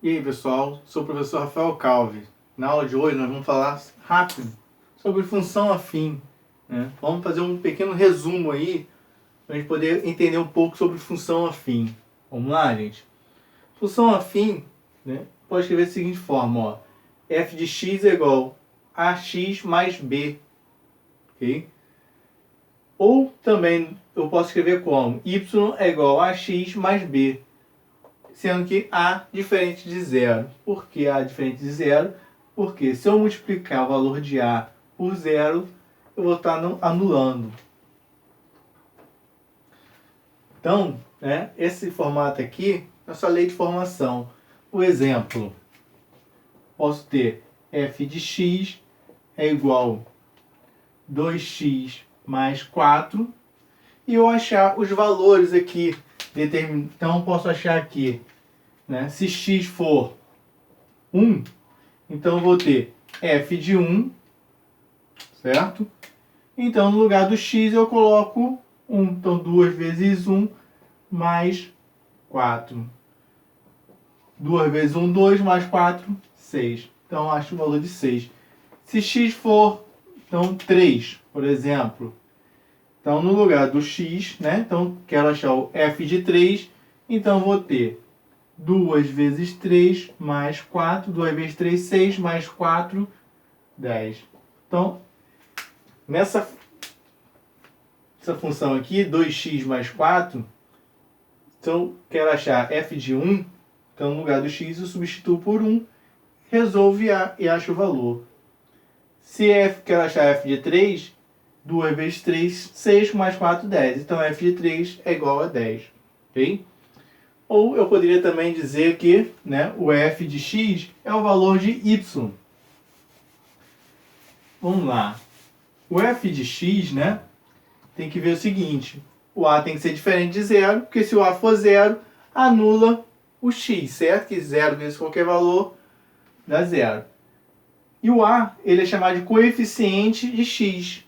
E aí pessoal, sou o professor Rafael Calvi. Na aula de hoje nós vamos falar rápido sobre função afim, né? Vamos fazer um pequeno resumo aí para a gente poder entender um pouco sobre função afim. Vamos lá, gente? Função afim, né, pode escrever da seguinte forma, ó, f de x é igual a ax mais b, ok? Ou também eu posso escrever como y é igual a ax mais b, sendo que A diferente de zero. Por que A diferente de zero? Porque se eu multiplicar o valor de A por zero, eu vou estar anulando. Então, né, esse formato aqui é só lei de formação. Por exemplo, posso ter f de x é igual a 2x mais 4 e eu achar os valores aqui. Então, eu posso achar aqui, né, se x for 1, então eu vou ter f de 1, certo? Então no lugar do x eu coloco 1. Então 2 vezes 1 mais 4. 2 vezes 1, 2, mais 4, 6. Então eu acho o valor de 6. Se x for, então 3, por exemplo. Então no lugar do x, né? Então quero achar o f de 3. Então eu vou ter 2 vezes 3 mais 4, 2 vezes 3, 6, mais 4, 10. Então, nessa função aqui, 2x mais 4, então eu quero achar f de 1, então no lugar do x eu substituo por 1, resolvo e acho o valor. Se quero achar f de 3, 2 vezes 3, 6, mais 4, 10. Então f de 3 é igual a 10. Ok? Ou eu poderia também dizer que, né, o f de x é o valor de y. Vamos lá. O f de x, né, tem que ver o seguinte. O a tem que ser diferente de zero, porque se o a for zero, anula o x, certo? Que 0 vezes qualquer valor dá zero. E o a, ele é chamado de coeficiente de x.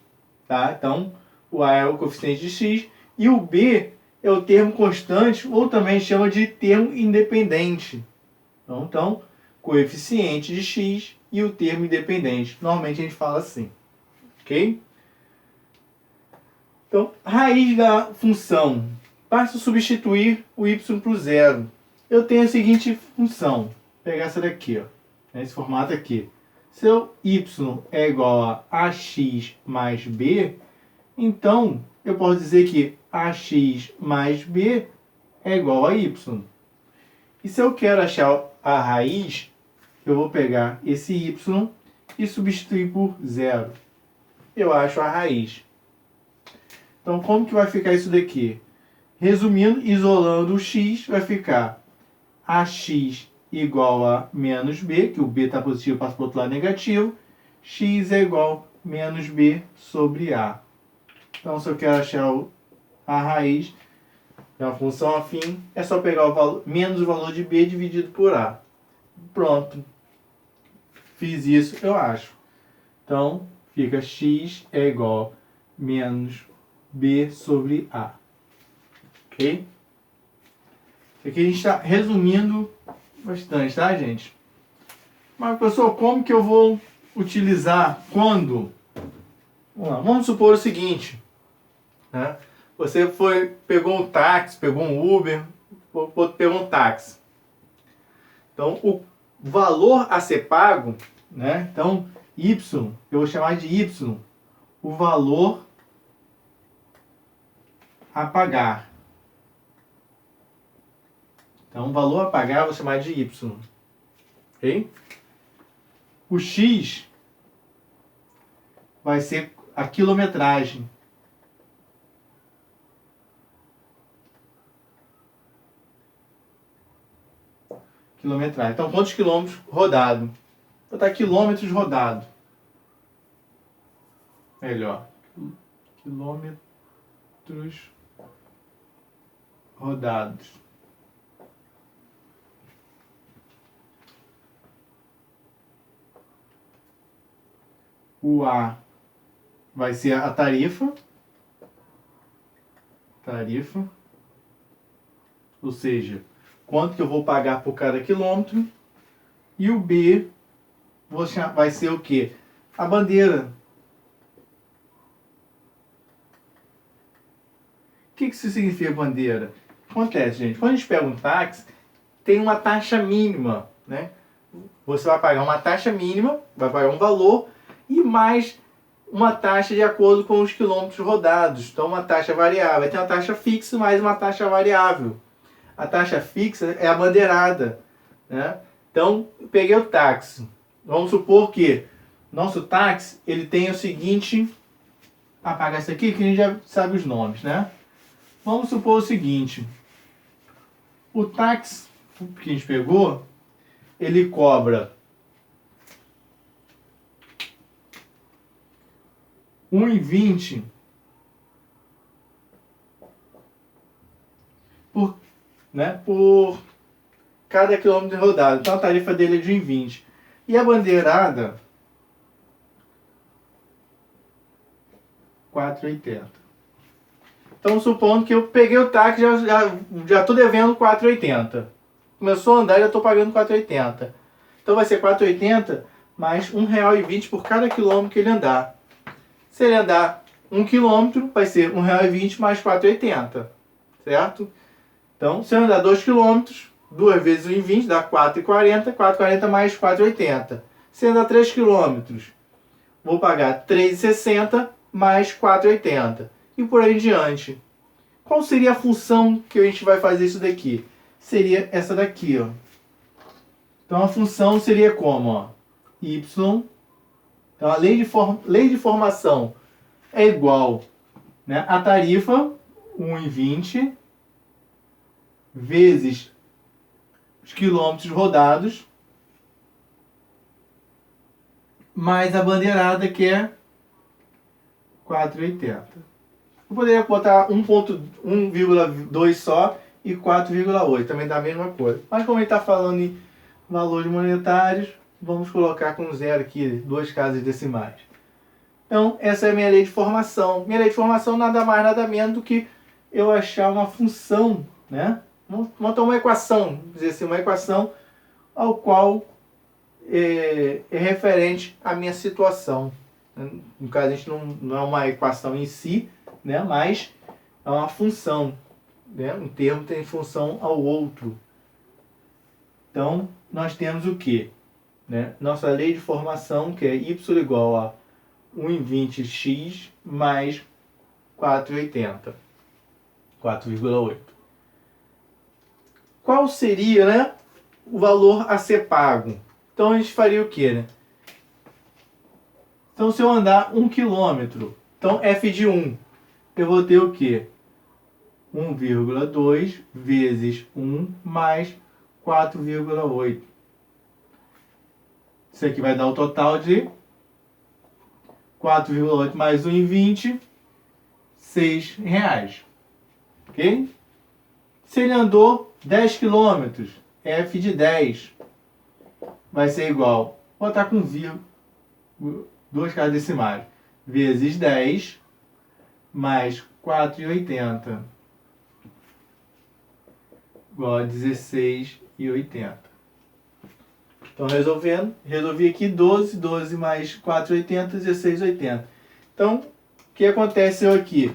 Tá? Então, o a é o coeficiente de x. E o b é o termo constante, ou também chama de termo independente. Então, coeficiente de x e o termo independente. Normalmente a gente fala assim. Ok? Então, raiz da função. Basta substituir o y por zero. Eu tenho a seguinte função. Vou pegar essa daqui, ó, nesse formato aqui. Se o y é igual a ax mais b, então eu posso dizer que ax mais b é igual a y. E se eu quero achar a raiz, eu vou pegar esse y e substituir por zero. Eu acho a raiz. Então, como que vai ficar isso daqui? Resumindo, isolando o x, vai ficar ax igual a menos b, que o b está positivo, passa para o outro lado negativo. X é igual a menos b sobre a. Então, se eu quero achar a raiz de uma função afim, é só pegar o valor, menos o valor de b dividido por a. Pronto. Fiz isso, eu acho. Então, fica x é igual a menos b sobre a. Ok? Isso aqui a gente está resumindo bastante, tá, gente? Mas, professor, como que eu vou utilizar quando? Vamos supor o seguinte, né? Você pegou um táxi, pegou um Uber, pegou um táxi. Então, o valor a ser pago, né? Então, y, eu vou chamar de y, o valor a pagar. Então, o valor a pagar eu vou chamar de y. Ok? O x vai ser a quilometragem. Quilometragem. Então, quantos quilômetros rodado? Vou botar quilômetros rodado. Melhor. Quilômetros rodados. O A vai ser a tarifa. Tarifa. Ou seja, quanto que eu vou pagar por cada quilômetro. E o B vai ser o quê? A bandeira. O que isso significa bandeira? Acontece, gente, quando a gente pega um táxi, tem uma taxa mínima, né? Você vai pagar uma taxa mínima, vai pagar um valor e mais uma taxa de acordo com os quilômetros rodados. Então, uma taxa variável. Vai ter uma taxa fixa mais uma taxa variável. A taxa fixa é a bandeirada, né? Então, eu peguei o táxi. Vamos supor que nosso táxi ele tem o seguinte... Apagar isso aqui que a gente já sabe os nomes, né? Vamos supor o seguinte. O táxi que a gente pegou, ele cobra R$1,20 por cada quilômetro rodado. Então a tarifa dele é de R$1,20. E a bandeirada, R$4,80. Então supondo que eu peguei o táxi e já estou devendo R$4,80. Começou a andar e já estou pagando R$4,80. Então vai ser R$4,80 mais R$1,20 por cada quilômetro que ele andar. Se ele andar 1 quilômetro, vai ser R$1,20 mais R$4,80. Certo? Então, se eu andar 2 quilômetros, 2 vezes R$1,20 dá R$4,40. R$4,40 mais R$4,80. Se andar 3 quilômetros, vou pagar R$3,60 mais R$4,80. E por aí em diante. Qual seria a função que a gente vai fazer isso daqui? Seria essa daqui, ó. Então a função seria como, ó? Y. Então a lei de formação é igual, né, a tarifa, R$1,20, vezes os quilômetros rodados, mais a bandeirada, que é R$4,80. Eu poderia botar 1,2 só e 4,8, também dá a mesma coisa. Mas como ele está falando em valores monetários, vamos colocar com zero aqui, 2 casas decimais. Então, essa é a minha lei de formação. Minha lei de formação nada mais, nada menos do que eu achar uma função, né? Vamos montar uma equação, vamos dizer assim, uma equação ao qual é referente à minha situação. No caso, a gente não é uma equação em si, né? Mas é uma função, né? Um termo tem função ao outro. Então, nós temos o quê? Né? Nossa lei de formação, que é y igual a 1,20x mais 4,80. 4,8. Qual seria, né, o valor a ser pago? Então, a gente faria o quê, né? Então, se eu andar 1 km, então f de 1, eu vou ter o quê? 1,2 vezes 1 mais 4,8. Isso aqui vai dar o total de 4,8 mais 1,20, R$6. Ok? Se ele andou 10 km, f de 10 vai ser igual, vou botar com vírgula, 2 casas decimais, vezes 10 mais 4,80 igual a 16,80. Então, resolvi aqui 12 mais 4,80, 16,80. Então, o que aconteceu aqui?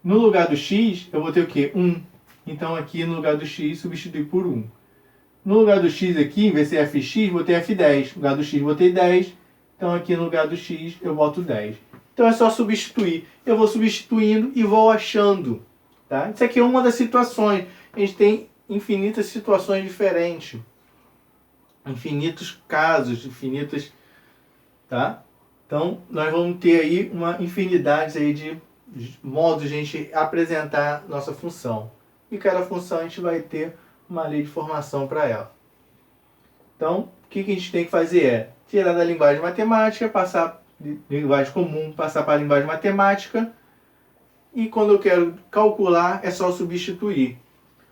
No lugar do x, eu vou ter o quê? 1. Então, aqui no lugar do x, substituir por 1. No lugar do x aqui, em vez de ser fx, vou ter f10. No lugar do x, vou ter 10. Então, aqui no lugar do x, eu boto 10. Então, é só substituir. Eu vou substituindo e vou achando. Tá? Isso aqui é uma das situações. A gente tem infinitas situações diferentes. Infinitos casos, infinitas, tá? Então, nós vamos ter aí uma infinidade aí de modos de a gente apresentar nossa função. E cada função a gente vai ter uma lei de formação para ela. Então, o que a gente tem que fazer é tirar da linguagem matemática, passar de linguagem comum, passar para a linguagem matemática. E quando eu quero calcular, é só substituir.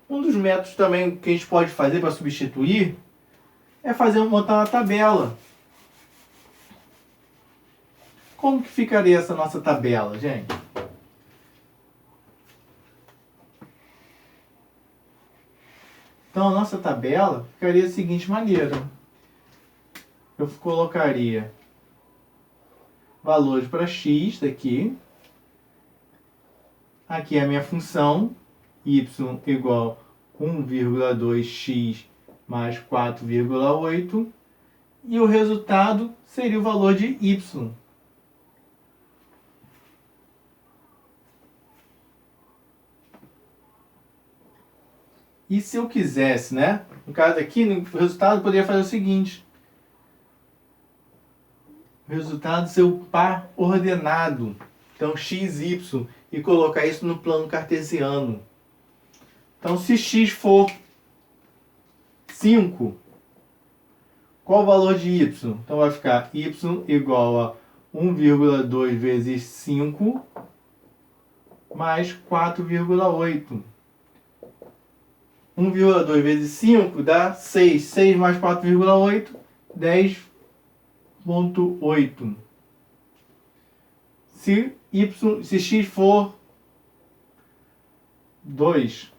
Um dos métodos também que a gente pode fazer para substituir é montar uma tabela. Como que ficaria essa nossa tabela, gente? Então, a nossa tabela ficaria da seguinte maneira. eu colocaria valores para x daqui. Aqui é a minha função, y igual a 1,2x mais 4,8. E o resultado seria o valor de y. E se eu quisesse, né? No caso aqui, o resultado eu poderia fazer o seguinte. O resultado ser o par ordenado. Então, x, y. E colocar isso no plano cartesiano. Então, se x for 5, qual o valor de y? Então, vai ficar y igual a 1,2 vezes 5 mais 4,8. 1,2 vezes 5 dá 6. 6 mais 4,8, 10,8. Se x for 2,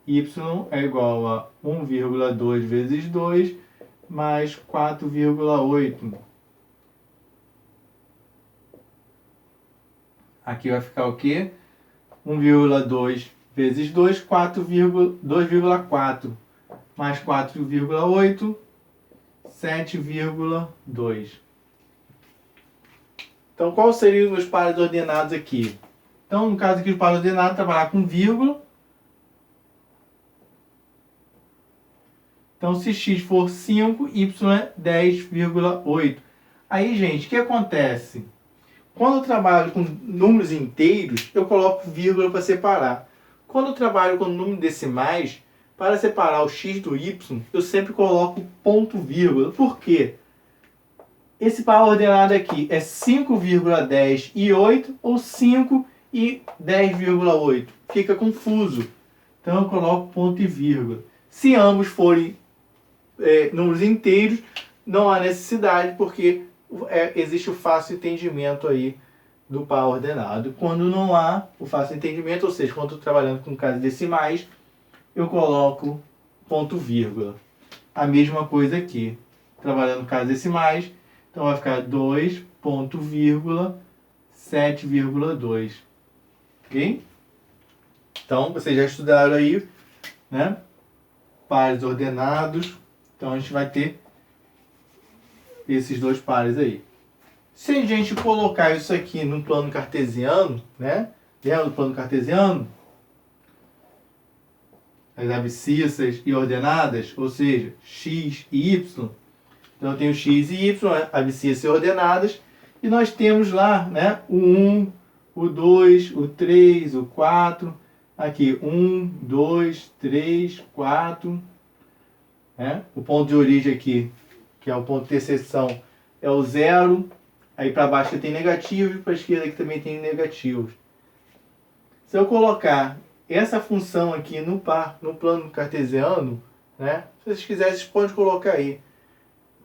y é igual a 1,2 vezes 2 mais 4,8. Aqui vai ficar o quê? 1,2 vezes 2, 2,4 mais 4,8, 7,2. Então, quais seriam os pares ordenados aqui? Então, no caso aqui, os pares ordenados, trabalhar com vírgula. Então, se x for 5, y é 10,8. Aí, gente, o que acontece? Quando eu trabalho com números inteiros, eu coloco vírgula para separar. Quando eu trabalho com números decimais, para separar o x do y, eu sempre coloco ponto vírgula. Por quê? Esse par ordenado aqui é 5,10 e 8 ou 5 e 10,8. Fica confuso. Então eu coloco ponto e vírgula. Se ambos forem números inteiros, não há necessidade, porque existe o fácil entendimento aí do par ordenado. Quando não há o fácil entendimento, ou seja, quando estou trabalhando com casas decimais, eu coloco ponto vírgula. A mesma coisa aqui. Trabalhando com casas decimais, então vai ficar 2, ponto vírgula, 7,2. Ok? Então, vocês já estudaram aí, né? Pares ordenados. Então, a gente vai ter esses dois pares aí. Se a gente colocar isso aqui no plano cartesiano, né? Lembra do plano cartesiano? As abscissas e ordenadas, ou seja, x e y. Então eu tenho x e y, abscissas e ordenadas, e nós temos lá, né, o 1, o 2, o 3, o 4, aqui 1, 2, 3, 4, né? O ponto de origem aqui, que é o ponto de interseção, é o 0, aí para baixo tem negativo e para a esquerda aqui também tem negativos. Se eu colocar essa função aqui no plano cartesiano, né? Se vocês quiserem, vocês podem colocar aí.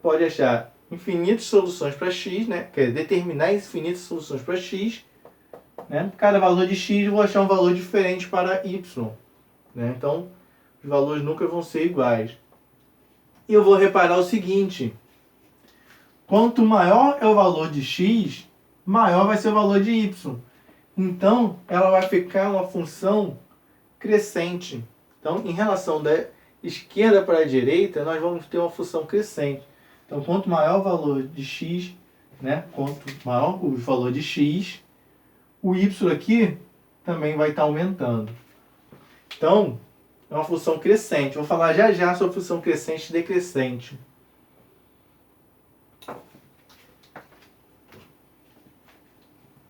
Pode achar infinitas soluções para x, né? Quer dizer, determinar infinitas soluções para x, né? Cada valor de x eu vou achar um valor diferente para y, né? Então, os valores nunca vão ser iguais. E eu vou reparar o seguinte: quanto maior é o valor de x, maior vai ser o valor de y. Então, ela vai ficar uma função crescente. Então, em relação da esquerda para a direita, nós vamos ter uma função crescente. Então, quanto maior o valor de x, né? Quanto maior o valor de x, o y aqui também vai estar aumentando. Então, é uma função crescente. Vou falar já já sobre função crescente e decrescente.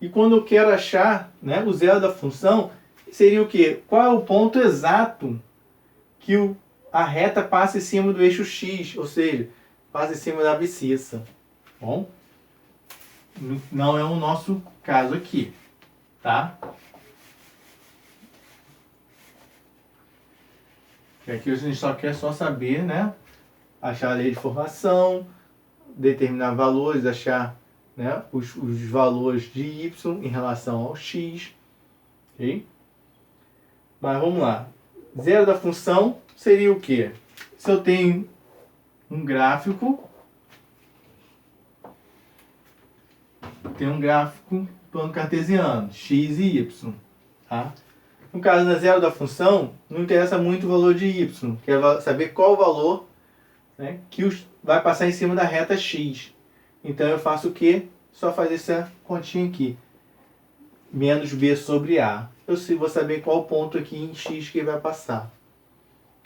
E quando eu quero achar, né, o zero da função, seria o quê? Qual é o ponto exato que a reta passa em cima do eixo x, ou seja, passa em cima da abscissa. Bom, não é o nosso caso aqui, tá? Aqui a gente só quer saber, né? Achar a lei de formação, determinar valores, achar, né, os valores de y em relação ao x. Ok? Mas vamos lá. Zero da função seria o quê? Se eu tenho um gráfico, tenho um gráfico plano cartesiano, x e y. Tá? No caso da zero da função, não interessa muito o valor de y. Quero saber qual o valor, né, que vai passar em cima da reta x. Então eu faço o quê? Só fazer essa continha aqui. Menos b sobre a. Eu vou saber qual ponto aqui em x que vai passar.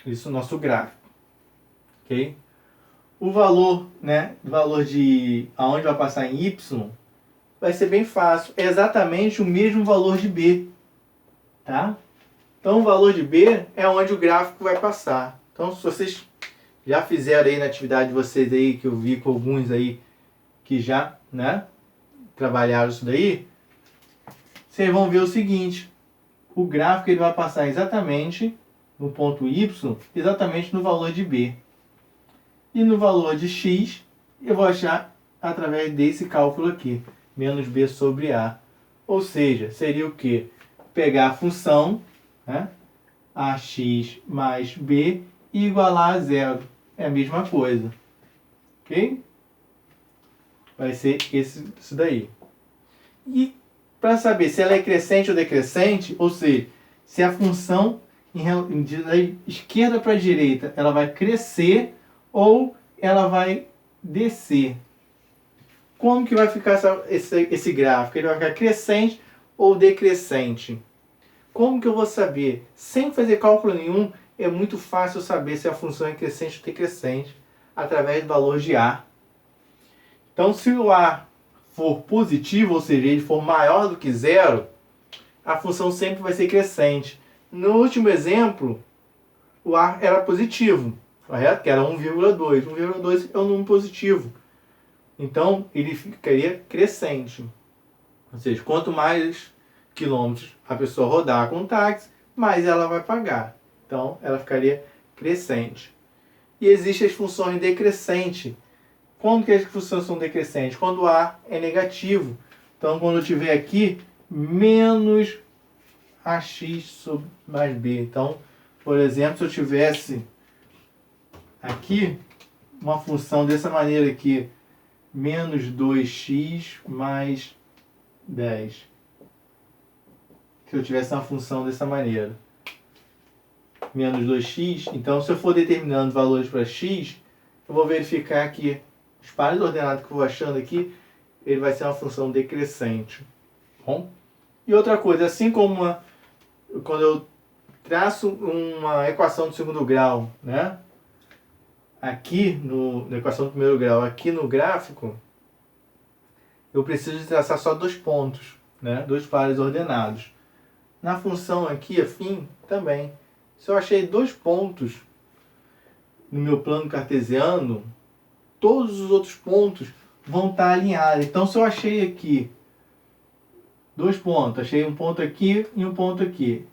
Isso é o nosso gráfico. Ok? O valor, né, o valor de aonde vai passar em y vai ser bem fácil. É exatamente o mesmo valor de b. Tá? Então o valor de b é onde o gráfico vai passar. Então se vocês já fizeram aí na atividade de vocês aí, que eu vi com alguns aí que já, né, trabalharam isso daí, vocês vão ver o seguinte: o gráfico ele vai passar exatamente no ponto y, exatamente no valor de b. E no valor de x, eu vou achar através desse cálculo aqui, menos b sobre a. Ou seja, seria o quê? Pegar a função, né, ax mais b e igualar a zero. É a mesma coisa. Ok? Vai ser isso daí. E para saber se ela é crescente ou decrescente, ou seja, se a função da esquerda para a direita ela vai crescer ou ela vai descer. Como que vai ficar esse gráfico? Ele vai ficar crescente ou decrescente? Como que eu vou saber? Sem fazer cálculo nenhum, é muito fácil saber se a função é crescente ou decrescente através do valor de a. Então, se o a for positivo, ou seja, ele for maior do que zero, a função sempre vai ser crescente. No último exemplo, o a era positivo, correto? Que era 1,2. 1,2 é um número positivo. Então, ele ficaria crescente. Ou seja, quanto mais quilômetros a pessoa rodar com o táxi, mais ela vai pagar. Então, ela ficaria crescente. E existem as funções decrescentes. Quando que as funções são decrescentes? Quando o a é negativo. Então, quando eu tiver aqui, menos ax mais b. Então, por exemplo, se eu tivesse aqui uma função dessa maneira aqui, menos 2x mais 10. Se eu tivesse uma função dessa maneira, menos 2x, então se eu for determinando valores para x, eu vou verificar que os pares ordenados que eu vou achando aqui, ele vai ser uma função decrescente. Bom? E outra coisa, assim como quando eu traço uma equação do segundo grau, né? Aqui na equação do primeiro grau, aqui no gráfico, eu preciso traçar só dois pontos, né? Dois pares ordenados. Na função aqui, afim, também. Se eu achei dois pontos no meu plano cartesiano, todos os outros pontos vão estar alinhados. Então, se eu achei aqui dois pontos, achei um ponto aqui e um ponto aqui,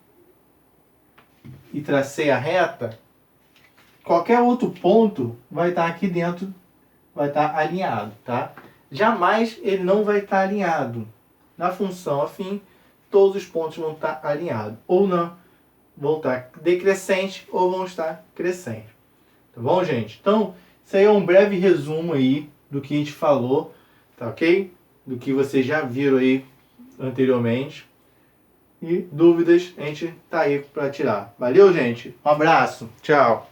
e tracei a reta, qualquer outro ponto vai estar aqui dentro, vai estar alinhado, tá? Jamais ele não vai estar alinhado. Na função afim, todos os pontos vão estar alinhados. Ou não, vão estar decrescentes ou vão estar crescentes. Tá bom, gente? Então, isso aí é um breve resumo aí do que a gente falou, tá ok? Do que vocês já viram aí anteriormente. E dúvidas a gente tá aí para tirar. Valeu, gente? Um abraço. Tchau.